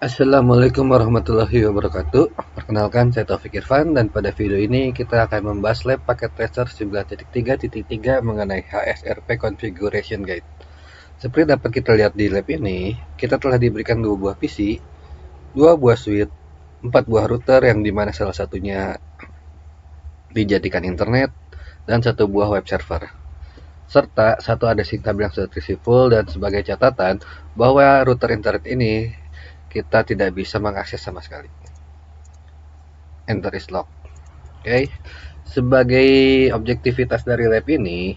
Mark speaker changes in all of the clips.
Speaker 1: Assalamualaikum warahmatullahi wabarakatuh. Perkenalkan, saya Taufik Irfan, dan pada video ini kita akan membahas lab paket tracer 9.3.3 mengenai HSRP Configuration Guide. Seperti dapat kita lihat di lab ini, kita telah diberikan 2 buah PC, 2 buah switch, 4 buah router yang dimana salah satunya dijadikan internet, dan 1 buah web server. Serta satu ada SIM kabel yang sudah terisi full, dan sebagai catatan bahwa router internet ini kita tidak bisa mengakses sama sekali. Enter is lock. Oke. Sebagai objektivitas dari lab ini,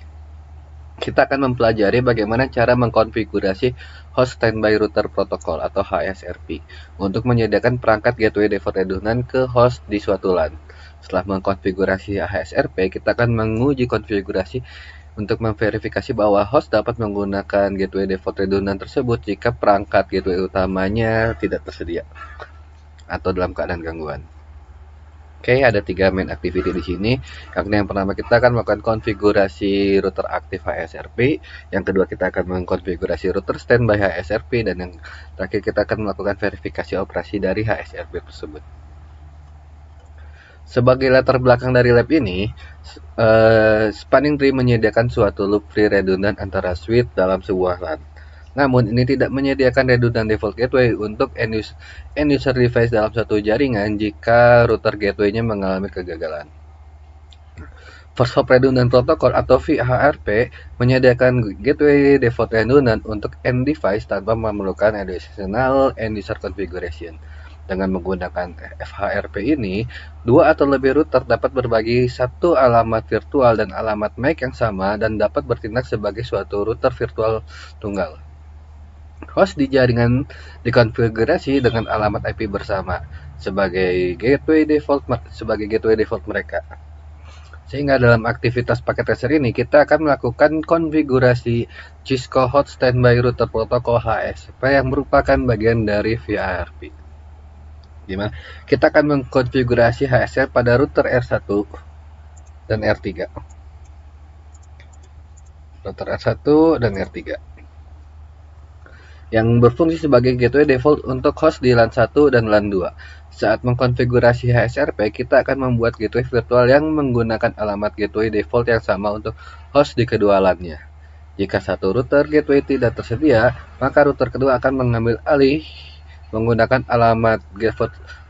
Speaker 1: kita akan mempelajari bagaimana cara mengkonfigurasi host standby router protocol atau HSRP untuk menyediakan perangkat gateway default redundant ke host di suatu LAN. Setelah mengkonfigurasi HSRP, kita akan menguji konfigurasi untuk memverifikasi bahwa host dapat menggunakan gateway default redundant tersebut jika perangkat gateway utamanya tidak tersedia atau dalam keadaan gangguan. Oke, ada 3 main activity di sini. Yang pertama kita akan melakukan konfigurasi router aktif HSRP, yang kedua kita akan mengkonfigurasi router standby HSRP, dan yang terakhir kita akan melakukan verifikasi operasi dari HSRP tersebut. Sebagai latar belakang dari lab ini, spanning tree menyediakan suatu loop free redundant antara switch dalam sebuah LAN. Namun, ini tidak menyediakan redundant default gateway untuk end user device dalam satu jaringan jika router gateway-nya mengalami kegagalan. First Hop Redundant Protocol atau VHRP menyediakan gateway default redundant untuk end device tanpa memerlukan additional end user configuration. Dengan menggunakan VHRP ini, 2 atau lebih router dapat berbagi satu alamat virtual dan alamat MAC yang sama dan dapat bertindak sebagai suatu router virtual tunggal. Host di jaringan dikonfigurasi dengan alamat IP bersama sebagai gateway default mereka. Sehingga dalam aktivitas paket tracer ini kita akan melakukan konfigurasi Cisco Hot Standby Router Protocol HSRP yang merupakan bagian dari VHRP. Dimana kita akan mengkonfigurasi HSRP pada router R1 dan R3. Router R1 dan R3 yang berfungsi sebagai gateway default untuk host di LAN 1 dan LAN 2. Saat mengkonfigurasi HSRP, kita akan membuat gateway virtual yang menggunakan alamat gateway default yang sama untuk host di kedua LAN-nya. Jika satu router gateway tidak tersedia, maka router kedua akan mengambil alih menggunakan alamat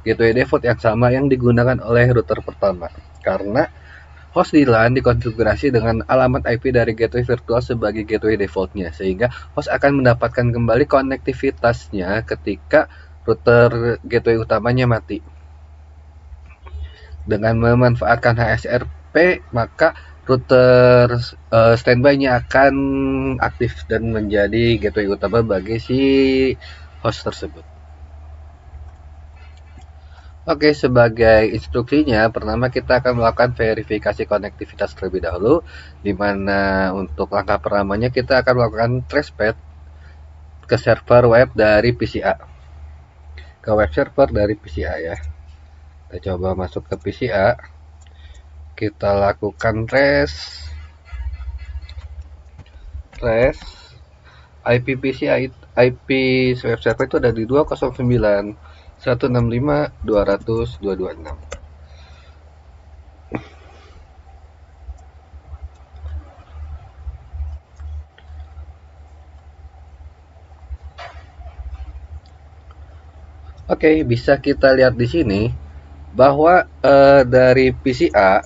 Speaker 1: gateway default yang sama yang digunakan oleh router pertama. Karena host di LAN dikonfigurasi dengan alamat IP dari gateway virtual sebagai gateway defaultnya, sehingga host akan mendapatkan kembali konektivitasnya ketika router gateway utamanya mati. Dengan memanfaatkan HSRP, maka router standby-nya akan aktif dan menjadi gateway utama bagi si host tersebut. Oke, sebagai instruksinya, pertama kita akan melakukan verifikasi konektivitas terlebih dahulu, di mana untuk langkah pertamanya kita akan melakukan tracepath ke server web dari PCA, ke web server dari PCA ya. Kita coba masuk ke PCA, kita lakukan trace IP PCA, IP web server itu ada di 209.165.200.226. Oke, bisa kita lihat di sini bahwa dari PCA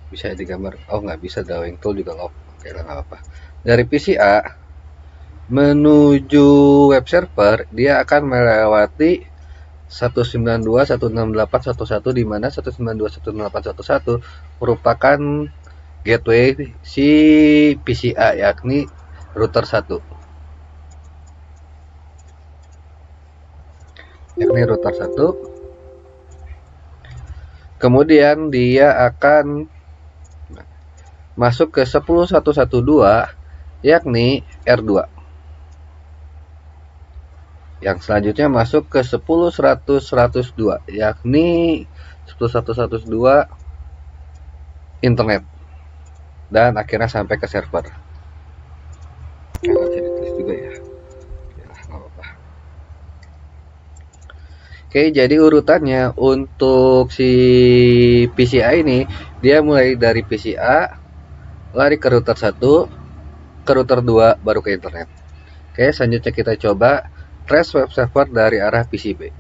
Speaker 1: bisa digambar. Oh, nggak bisa, drawing tool juga lock. Oke, nggak apa-apa. Dari PCA menuju web server, dia akan melewati 192.168.1.1, di mana 192.168.1.1 merupakan gateway si PCA, yakni router 1. Kemudian dia akan masuk ke 10.112, yakni R2. Yang selanjutnya masuk ke 10.100.102, yakni 10.100.102 internet, dan akhirnya sampai ke server. Harus ditulis juga ya. Oke, jadi urutannya untuk si PCA ini, dia mulai dari PCA, lari ke router 1, ke router 2, baru ke internet. Oke, selanjutnya kita coba trace web server dari arah PCB.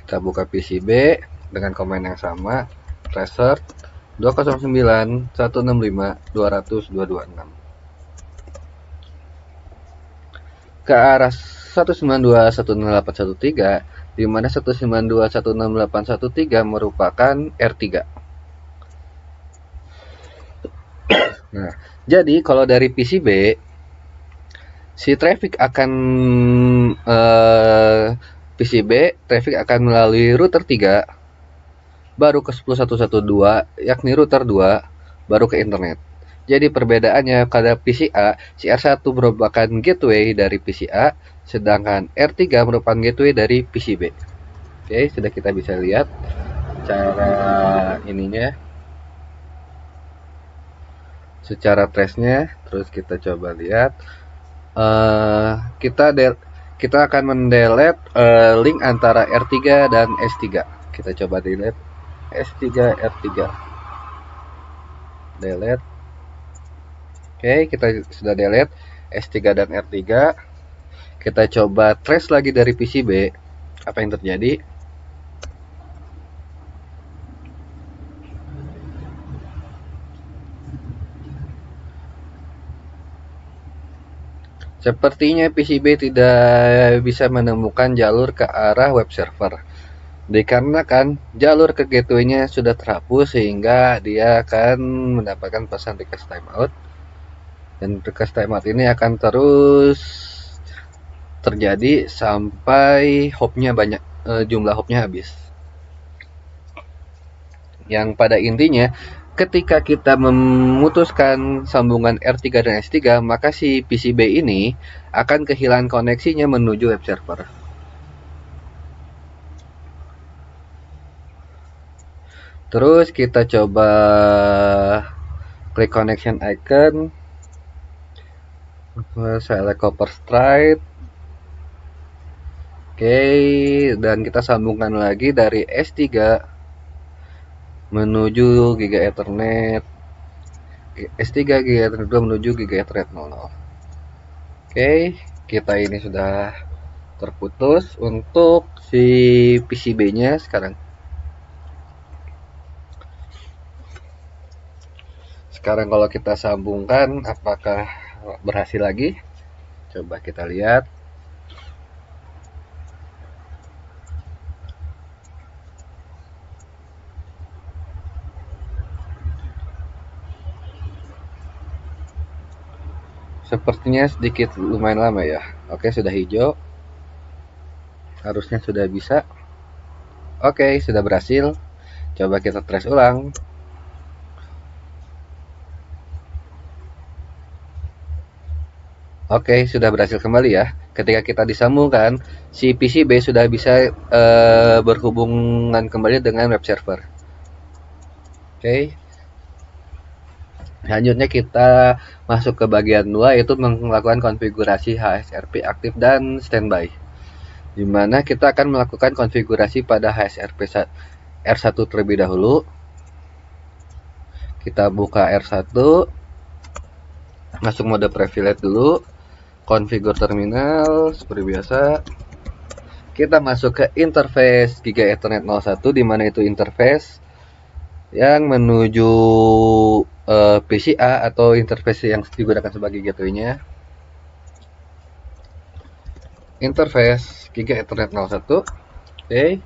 Speaker 1: Kita buka PCB dengan command yang sama, tracer 209.165.200.226 ke arah 192.168.1.3, di mana 192.168.1.3 merupakan R3. Nah, jadi kalau dari PCB, si traffic akan PCB traffic akan melalui router 3, baru ke 10.112, yakni router 2, baru ke internet. Jadi perbedaannya pada PCA, si R1 merupakan gateway dari PCA, sedangkan R3 merupakan gateway dari PCB. Oke, sudah kita bisa lihat cara ininya, secara trace-nya. Terus kita coba lihat, kita akan mendelete link antara R3 dan S3. Kita coba delete S3 R3, delete. Oke, kita sudah delete S3 dan R3. Kita coba trace lagi dari PCB, apa yang terjadi. Sepertinya PCB tidak bisa menemukan jalur ke arah web server, dikarenakan jalur ke gateway-nya sudah terhapus, sehingga dia akan mendapatkan pesan request timeout. Dan request timeout ini akan terus terjadi sampai hopnya banyak, jumlah hopnya habis. Yang pada intinya, ketika kita memutuskan sambungan R3 dan S3, maka si PCB ini akan kehilangan koneksinya menuju web server. Terus kita coba klik connection icon, select copper stripe. Oke, dan kita sambungkan lagi dari S3 menuju Giga Ethernet, S3 Giga Ethernet 2 menuju Giga Ethernet 00. Oke, kita ini sudah terputus untuk si PCB-nya sekarang. Sekarang kalau kita sambungkan, apakah berhasil lagi? Coba kita lihat. Sepertinya sedikit lumayan lama ya. Oke, sudah hijau. Harusnya sudah bisa. Oke, sudah berhasil. Coba kita trace ulang. Oke, sudah berhasil kembali ya. Ketika kita disambungkan, si PCB sudah bisa berhubungan kembali dengan web server. Oke. Selanjutnya kita masuk ke bagian 2, yaitu melakukan konfigurasi HSRP aktif dan standby. Di mana kita akan melakukan konfigurasi pada HSRP R1 terlebih dahulu. Kita buka R1, masuk mode privilege dulu, configure terminal seperti biasa. Kita masuk ke interface Giga Ethernet 01, di mana itu interface yang menuju PCA atau interface yang digunakan sebagai gateway-nya. Interface Giga Ethernet 01. Oke,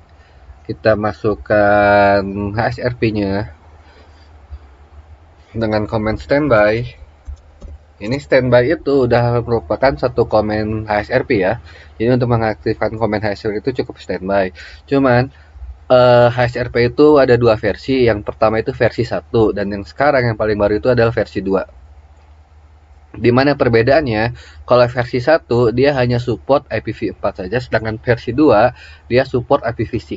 Speaker 1: kita masukkan HSRP-nya dengan command standby. Ini standby itu udah merupakan satu command HSRP ya. Jadi untuk mengaktifkan command HSRP itu cukup standby. Cuman HSRP itu ada dua versi. Yang pertama itu versi 1, dan yang sekarang yang paling baru itu adalah versi 2. Dimana perbedaannya, kalau versi 1 dia hanya support IPv4 saja, sedangkan versi 2 dia support IPv6.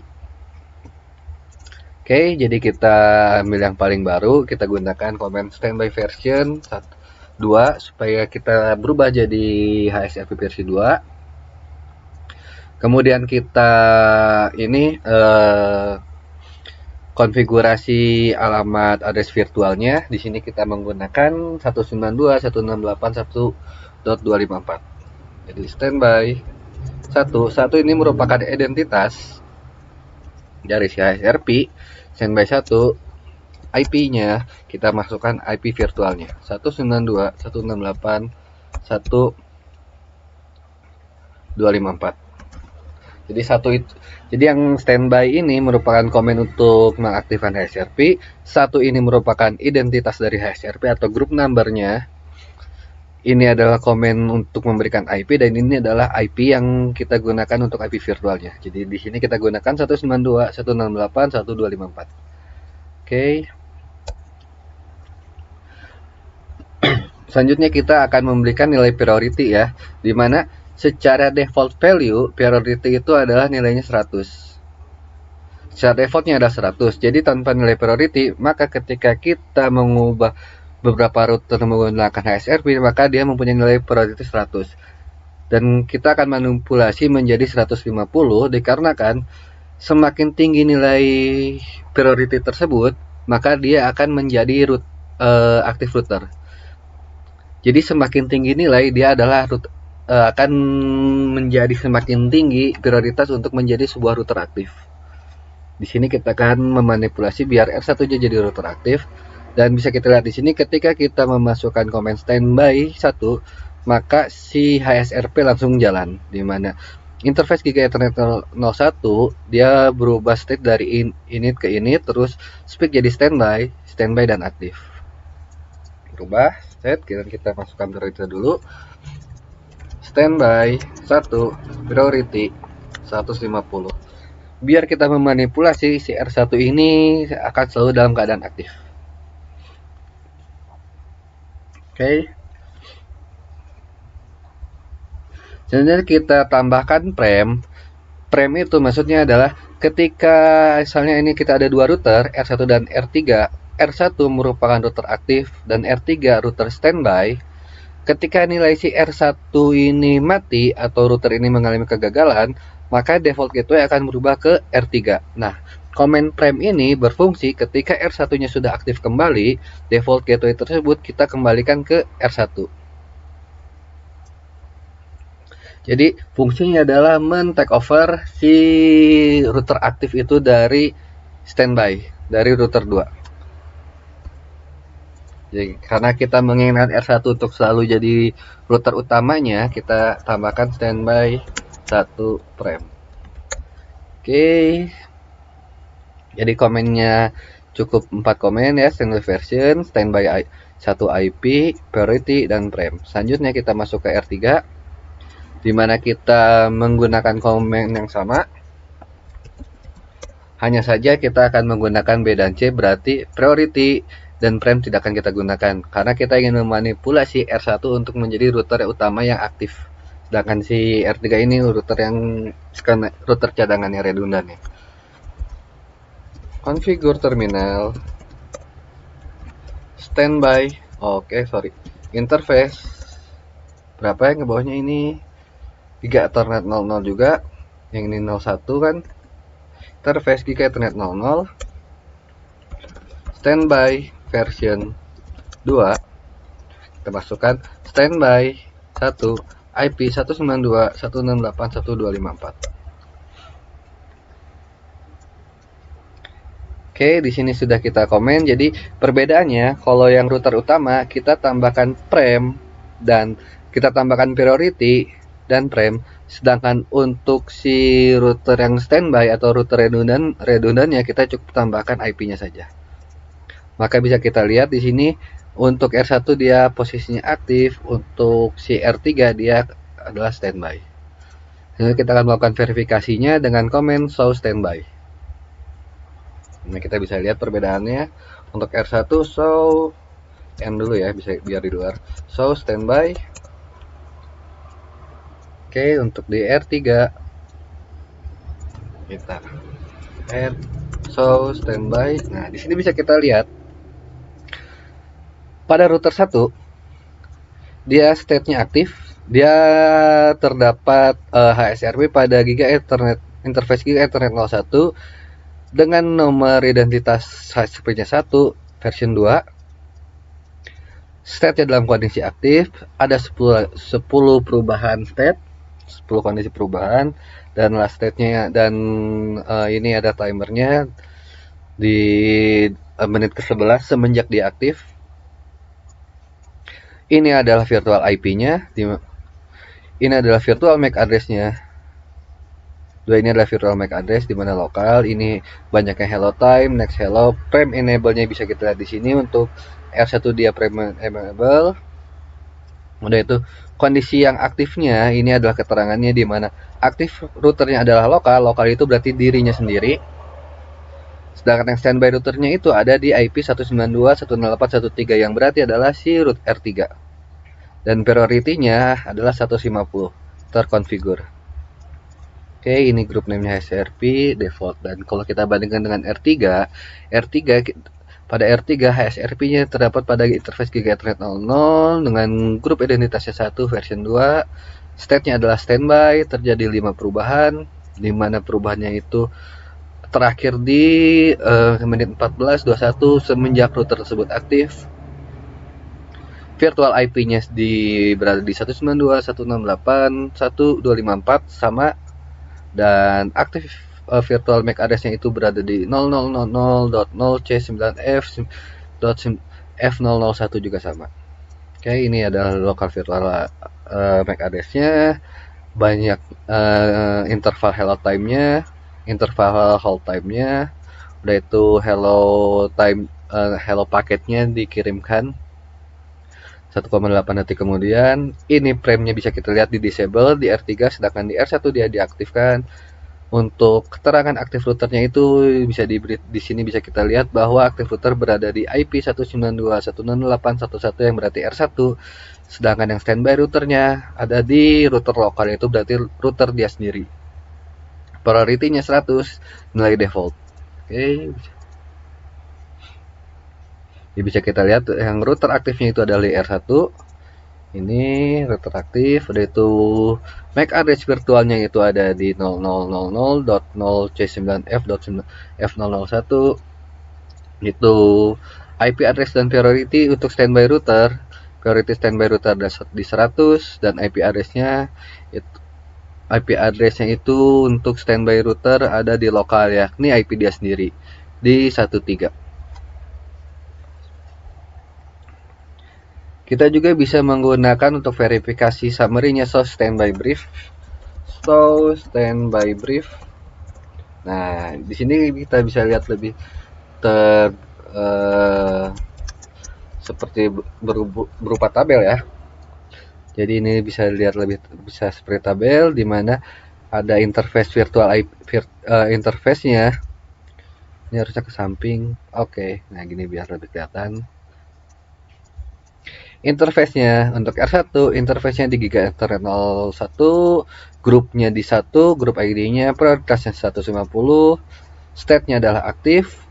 Speaker 1: Oke, jadi kita ambil yang paling baru, kita gunakan command standby version 2 supaya kita berubah jadi HSRP versi 2. Kemudian kita ini konfigurasi alamat address virtualnya. Di sini kita menggunakan 192.168.1.254. Jadi standby 1 ini merupakan identitas dari si HSRP. Standby 1 IP-nya kita masukkan IP virtualnya 192.168.1.254. Jadi yang standby ini merupakan komen untuk mengaktifkan HSRP. 1 ini merupakan identitas dari HSRP atau group number-nya. Ini adalah komen untuk memberikan IP, dan ini adalah IP yang kita gunakan untuk IP virtualnya. Jadi di sini kita gunakan 192.168.1.254. Oke. Selanjutnya kita akan memberikan nilai priority ya, di mana secara default value priority itu adalah nilainya 100. Secara defaultnya adalah 100. Jadi tanpa nilai priority, maka ketika kita mengubah beberapa router menggunakan HSRP, maka dia mempunyai nilai priority 100. Dan kita akan manipulasi menjadi 150 dikarenakan semakin tinggi nilai priority tersebut, maka dia akan menjadi active router. Jadi semakin tinggi nilai, dia adalah akan menjadi semakin tinggi prioritas untuk menjadi sebuah router aktif. Di sini kita akan memanipulasi biar R1 jadi router aktif, dan bisa kita lihat di sini ketika kita memasukkan komen standby 1, maka si HSRP langsung jalan, di mana interface Giga Ethernet 01 dia berubah state dari init ke init, terus speak jadi standby dan aktif. Berubah set, kita masukkan priority dulu. Standby 1 priority 150. Biar kita memanipulasi si R1 ini akan selalu dalam keadaan aktif. Oke. Selanjutnya kita tambahkan prem. Prem itu maksudnya adalah ketika misalnya ini kita ada dua router, R1 dan R3. R1 merupakan router aktif dan R3 router standby. Ketika nilai si R1 ini mati atau router ini mengalami kegagalan, maka default gateway akan berubah ke R3. Nah, komen prem ini berfungsi ketika R1-nya sudah aktif kembali, default gateway tersebut kita kembalikan ke R1. Jadi fungsinya adalah men-take over si router aktif itu dari standby, dari router 2. Jadi, karena kita menginginkan R1 untuk selalu jadi router utamanya, kita tambahkan standby 1 prem. Oke. Jadi komennya cukup 4 komen ya, standby version, standby 1 IP, priority, dan prem. Selanjutnya kita masuk ke R3, di mana kita menggunakan komen yang sama. Hanya saja kita akan menggunakan B dan C, berarti priority dan prem tidak akan kita gunakan karena kita ingin memanipulasi R1 untuk menjadi router utama yang aktif, sedangkan si R3 ini router cadangan yang redundan ya. Configure terminal standby. Interface berapa yang ke bawahnya ini? Giga Ethernet 00 juga, yang ini 01 kan. Interface Giga Ethernet 00 standby version 2, kita masukkan standby 1 IP 192.168.1.254. Oke, di sini sudah kita komen. Jadi perbedaannya, kalau yang router utama kita tambahkan prem dan kita tambahkan priority dan prem, sedangkan untuk si router yang standby atau router redundannya kita cukup tambahkan IP-nya saja. Maka bisa kita lihat di sini untuk R1 dia posisinya aktif, untuk si R3 dia adalah standby. Jadi kita akan melakukan verifikasinya dengan komen show standby. Nah, kita bisa lihat perbedaannya. Untuk R1 show N dulu ya, bisa biar di luar. Show standby. Oke, untuk di R3 kita show standby. Nah, di sini bisa kita lihat pada router 1 dia state-nya aktif, Dia terdapat HSRP pada Giga Ethernet interface Giga Ethernet 01 dengan nomor identitas HSRP-nya 1 version 2. State-nya dalam kondisi aktif, ada 10 perubahan state, 10 kondisi perubahan, dan last state-nya, dan ini ada timernya di menit ke-11 semenjak dia aktif. Ini adalah virtual IP-nya, ini adalah virtual MAC address-nya. Dua ini adalah virtual MAC address di mana lokal. Ini banyaknya hello time, next hello, frame enable-nya bisa kita lihat di sini untuk R1 dia frame enable. Udah itu kondisi yang aktifnya ini adalah keterangannya di mana aktif routernya adalah lokal. Lokal itu berarti dirinya sendiri. Sedangkan yang standby routernya itu ada di IP 192.168.1.3 yang berarti adalah si root R3. Dan priority-nya adalah 150 terkonfigur. Oke, ini grup name-nya HSRP default. Dan kalau kita bandingkan dengan R3 pada R3 HSRP-nya terdapat pada interface Giga Ethernet 00 dengan grup identitasnya 1 version 2. State-nya adalah standby, terjadi 5 perubahan, di mana perubahannya itu terakhir di menit 14.21 semenjak router tersebut aktif. Virtual IP-nya berada di 192.168.1.254 sama, dan aktif virtual MAC address-nya itu berada di 0000.0C9F.F001 juga sama. Oke, ini adalah local virtual MAC address-nya, banyak interval hello time-nya, interval hold time-nya, udah itu hello time hello paketnya dikirimkan 1,8 detik kemudian. Ini frame-nya bisa kita lihat di disable di R3, sedangkan di R1 dia diaktifkan. Untuk keterangan aktif routernya itu bisa diberi di sini, bisa kita lihat bahwa aktif router berada di IP 192.168.1.1 yang berarti R1, sedangkan yang standby routernya ada di router lokal, itu berarti router dia sendiri. Priority-nya 100, nilai default. Oke. Jadi bisa kita lihat yang router aktifnya itu adalah R1. Ini router aktif, udah itu MAC address virtualnya itu ada di 0000.0C9F.F001. Itu IP address dan priority untuk standby router. Priority standby router ada di 100 dan IP address-nya itu untuk standby router ada di lokal, yakni IP dia sendiri di 13. Kita juga bisa menggunakan untuk verifikasi summary-nya standby brief. Standby brief. Nah, di sini kita bisa lihat lebih seperti berupa tabel ya. Jadi ini bisa dilihat bisa seperti tabel di mana ada interface virtual interface-nya. Ini harusnya ke samping. Oke, nah gini biar lebih kelihatan. Interface-nya untuk R1, interface-nya di Giga Ethernet 01, grupnya di 1, grup ID-nya prioritasnya 150, state-nya adalah aktif.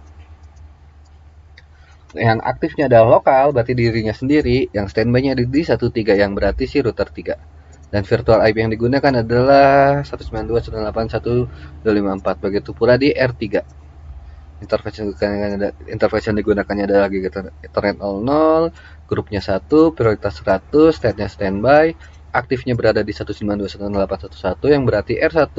Speaker 1: Yang aktifnya adalah lokal, berarti dirinya sendiri, yang standby-nya di 13 yang berarti si router 3. Dan virtual IP yang digunakan adalah 192.168.1.254, begitu pula di R3. Interface yang digunakannya adalah Giga Ethernet 00, grupnya 1, prioritas 100, state-nya standby, aktifnya berada di 192.168.1.1 yang berarti R1,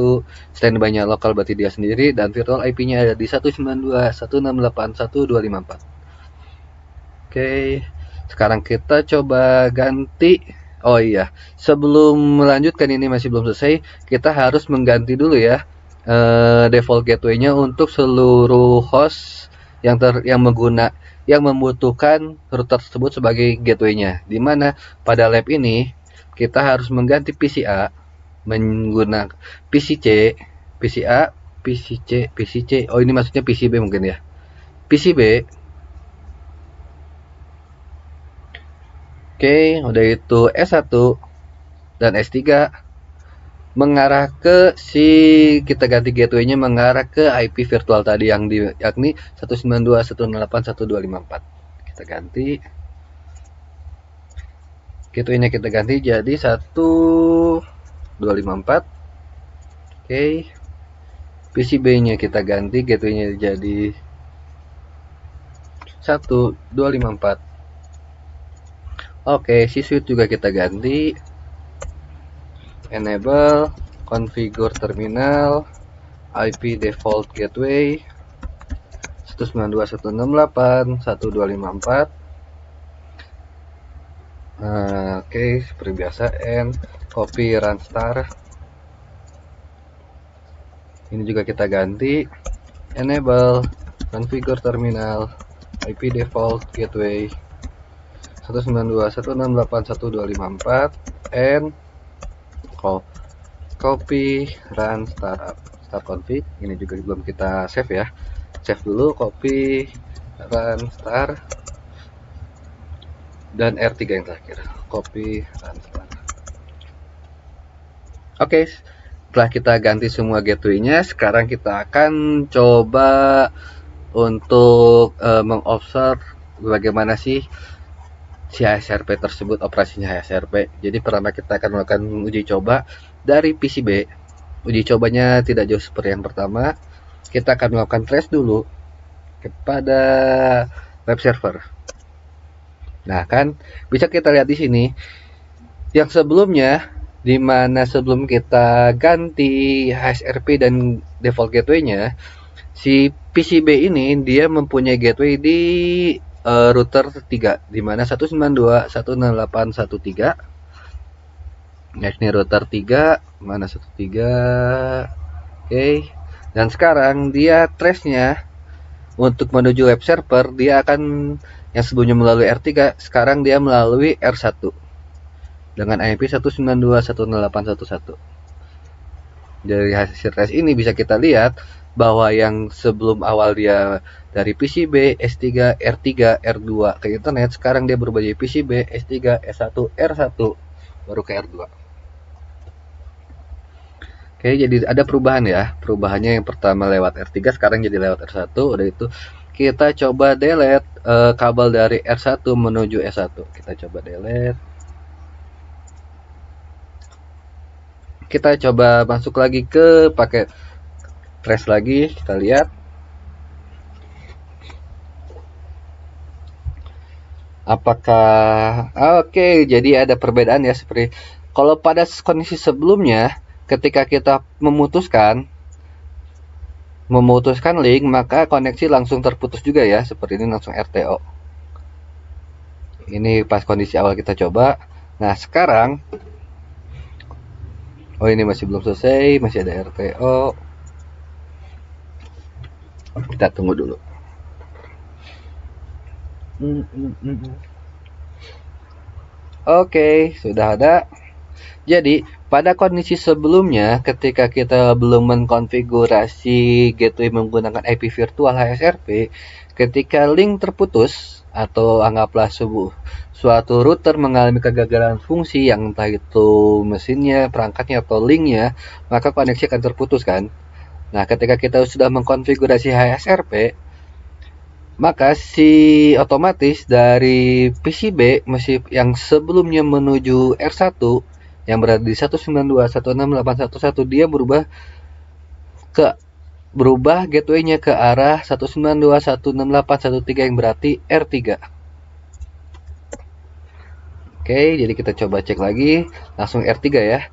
Speaker 1: standby-nya lokal berarti dia sendiri, dan virtual IP-nya ada di 192.168.1.254. Oke, sekarang kita coba ganti. Oh iya, sebelum melanjutkan ini masih belum selesai, kita harus mengganti dulu ya default gateway-nya untuk seluruh host yang membutuhkan router tersebut sebagai gateway-nya. Di mana pada lab ini kita harus mengganti PCA menggunakan PCC. Oh ini maksudnya PCB mungkin ya. PCB. Oke, udah itu S1 dan S3 mengarah ke kita ganti gateway-nya mengarah ke IP virtual tadi yakni 192.168.1.254. Kita ganti. gateway-nya kita ganti jadi 1254. Oke. PCB-nya kita ganti, gateway-nya jadi 1254. Oke, si switch juga kita ganti. Enable, configure terminal, IP default gateway 192.168.1.254. Oke, seperti biasa, and copy run star. Ini juga kita ganti. Enable, configure terminal, IP default gateway 192.168.1.254 and copy run startup start config. Ini juga belum kita save ya, save dulu. Copy run star dan R3 yang terakhir, copy run star. Oke, setelah kita ganti semua gateway-nya, sekarang kita akan coba untuk mengobserv bagaimana sih si HSRP tersebut, operasinya HSRP. Jadi pertama kita akan melakukan uji coba dari PCB. Uji cobanya tidak jauh seperti yang pertama. Kita akan melakukan trace dulu kepada web server. Nah, kan bisa kita lihat di sini yang sebelumnya, di mana sebelum kita ganti HSRP dan default gateway-nya, si PCB ini dia mempunyai gateway di router 3, di mana 192.168.1.3. Nah, ini router 3, mana 1.3. Oke. Dan sekarang dia trace-nya untuk menuju web server, dia akan yang sebelumnya melalui R3, sekarang dia melalui R1 dengan IP 192.168.1.1. Dari hasil trace ini bisa kita lihat bahwa yang sebelum awal dia dari PCB, S3, R3, R2 ke internet, sekarang dia berubah jadi PCB, S3, S1, R1, baru ke R2. Oke, jadi ada perubahan ya. Perubahannya yang pertama lewat R3, sekarang jadi lewat R1. Udah itu kita coba delete kabel dari R1 menuju S1. Kita coba delete. Kita coba masuk lagi ke paket trace lagi, kita lihat apakah oke, jadi ada perbedaan ya. Seperti kalau pada kondisi sebelumnya, ketika kita memutuskan link, maka koneksi langsung terputus juga ya, seperti ini langsung RTO. Ini pas kondisi awal kita coba. Nah, sekarang ini masih belum selesai, masih ada RTO. Kita tunggu dulu. Oke, sudah ada. Jadi pada kondisi sebelumnya, ketika kita belum mengkonfigurasi gateway menggunakan IP virtual HSRP, ketika link terputus atau anggaplah suatu router mengalami kegagalan fungsi, yang entah itu mesinnya, perangkatnya, atau linknya, maka koneksi akan terputus kan. Nah, ketika kita sudah mengkonfigurasi HSRP, maka si otomatis dari PCB yang sebelumnya menuju R1 yang berada di 192.168.1.1, dia berubah gateway-nya ke arah 192.168.1.3 yang berarti R3. Oke, jadi kita coba cek lagi, langsung R3 ya.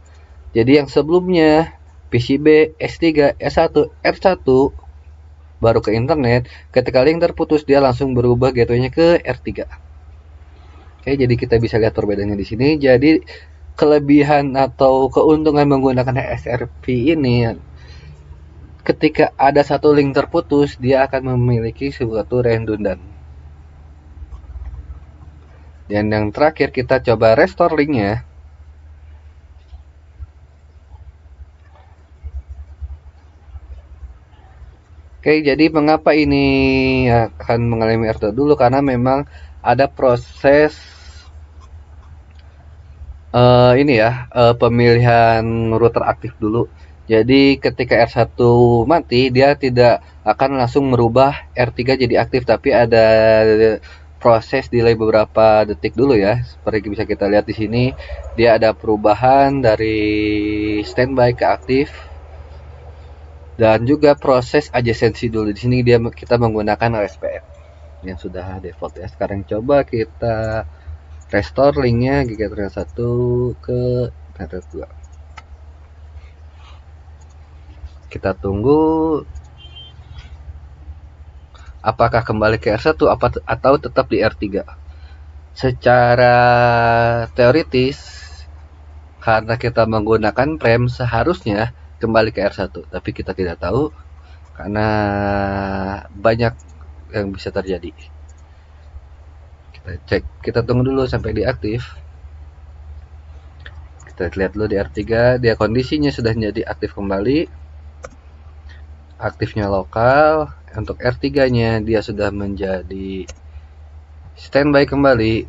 Speaker 1: Jadi yang sebelumnya PCB, S3, S1, R1 baru ke internet, ketika link terputus dia langsung berubah gateway-nya ke R3. Oke, jadi kita bisa lihat perbedaannya di sini. Jadi kelebihan atau keuntungan menggunakan HSRP ini, ketika ada satu link terputus, dia akan memiliki suatu redundant. Dan yang terakhir, kita coba restore linknya. Oke, jadi mengapa ini akan mengalami error dulu? Karena memang ada proses pemilihan router aktif dulu. Jadi ketika R1 mati, dia tidak akan langsung merubah R3 jadi aktif, tapi ada proses delay beberapa detik dulu ya. Seperti bisa kita lihat di sini, dia ada perubahan dari standby ke aktif dan juga proses adjacency dulu. Di sini kita menggunakan OSPF yang sudah default ya. Sekarang coba kita restore linknya GigaTrail 1 ke GigaTrail 2. Kita tunggu apakah kembali ke R1 atau tetap di R3. Secara teoritis, karena kita menggunakan prem, seharusnya kembali ke R1, tapi kita tidak tahu karena banyak yang bisa terjadi. Kita cek, kita tunggu dulu sampai diaktif. Kita lihat dulu di R3, dia kondisinya sudah menjadi aktif kembali. Aktifnya lokal. Untuk R3-nya dia sudah menjadi standby kembali.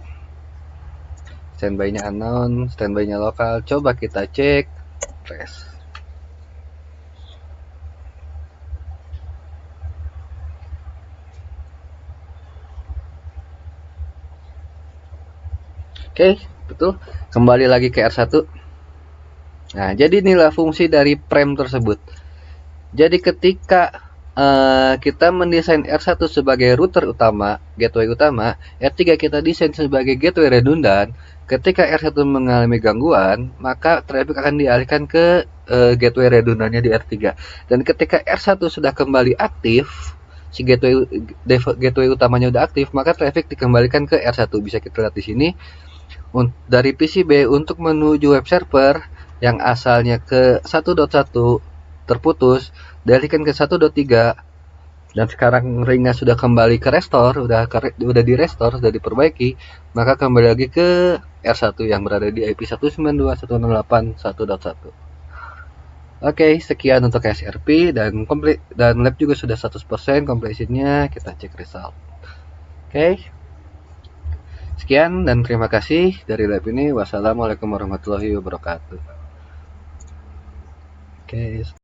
Speaker 1: Standby-nya unknown, standby-nya lokal. Coba kita cek trace. Oke, betul. Kembali lagi ke R1. Nah, jadi inilah fungsi dari prem tersebut. Jadi ketika kita mendesain R1 sebagai router utama, gateway utama, R3 kita desain sebagai gateway redundan. Ketika R1 mengalami gangguan, maka traffic akan dialihkan ke gateway redundannya di R3. Dan ketika R1 sudah kembali aktif, si gateway utamanya udah aktif, maka traffic dikembalikan ke R1. Bisa kita lihat di sini. Dari PCB untuk menuju web server yang asalnya ke 1.1 terputus, dialihkan ke 1.3, dan sekarang ringnya sudah kembali ke restore, udah di restore, sudah diperbaiki, maka kembali lagi ke R1 yang berada di IP 192.168.1.1. Oke, sekian untuk SRP dan lab juga sudah 100% completionnya. Kita cek result. Oke. Sekian dan terima kasih dari lab ini. Wassalamualaikum warahmatullahi wabarakatuh. Oke.